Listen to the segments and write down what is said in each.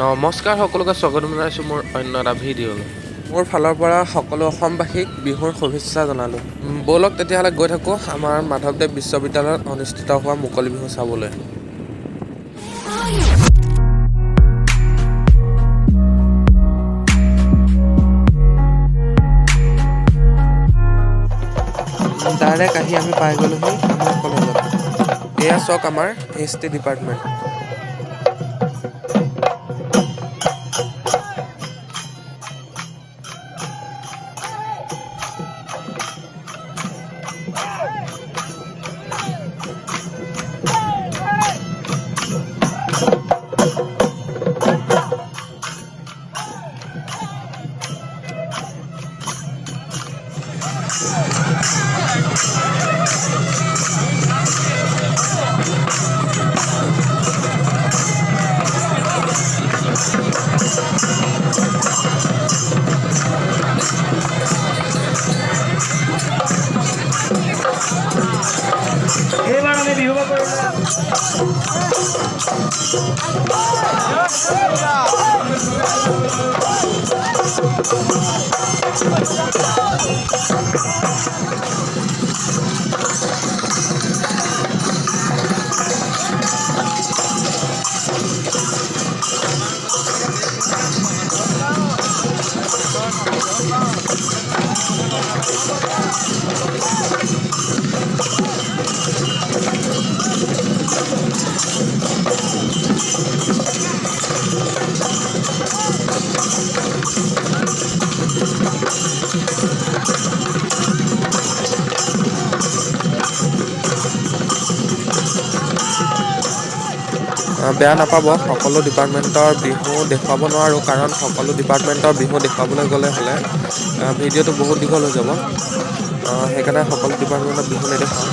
নমস্কাৰ সকলোকে স্বাগতম জনাইছোঁ মোৰ অন্য এটা ভিডিঅ'লৈ। মোৰ ফালৰ পৰা সকলো অসমবাসীক বিহুৰ শুভেচ্ছা জনালোঁ। ব'লক তেতিয়াহ'লে গৈ থাকোঁ আমাৰ মাধৱদেৱ বিশ্ববিদ্যালয়ত অনুষ্ঠিত হোৱা মুকলি বিহু চাবলৈ। ডাইৰেক্ট আহি আমি পাই গ'লোহি আমাৰ কলেজত। এয়া চাওক আমাৰ হিষ্ট্ৰী ডিপাৰ্টমেণ্ট। এইবাৰ আমি বিহু বেয়া নাপাব, সকলো ডিপাৰ্টমেণ্টৰ বিহু দেখুৱাব নোৱাৰোঁ, কাৰণ সকলো ডিপাৰ্টমেণ্টৰ বিহু দেখুৱাবলৈ গ'লে হ'লে ভিডিঅ'টো বহুত দীঘল হৈ যাব। সেইকাৰণে সকলো ডিপাৰ্টমেণ্টৰ বিহু নেদেখাওঁ।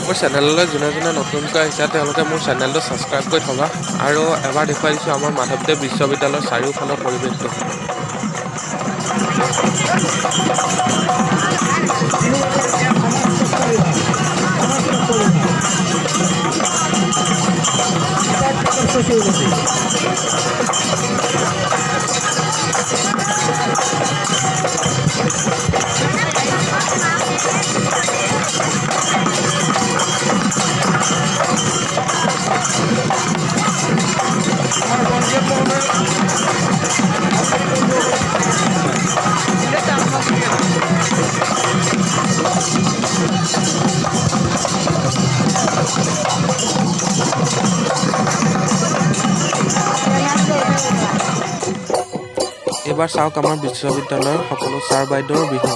মোৰ চেনেললৈ যোনে যোনে নতুনকৈ আহিছে তেওঁলোকে মোৰ চেনেলটো ছাবস্ক্ৰাইব কৰি থবা, আৰু এবাৰ দেখুৱাই দিছোঁ আমাৰ মাধৱদেৱ বিশ্ববিদ্যালয়ৰ চাৰিওফালৰ পৰিৱেশটো। এইবাৰ চাওক আমাৰ বিশ্ববিদ্যালয়ৰ সকলো ছাৰ বাইদেউৰ বিহু।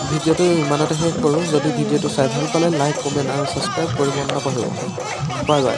ভিডিঅ'টো ইমানতে শেষ কৰোঁ। যদি ভিডিঅ'টো চাই ভাল পালে লাইক, কমেণ্ট আৰু ছাবস্ক্ৰাইব কৰিব নাপাহৰিব। Bye bye.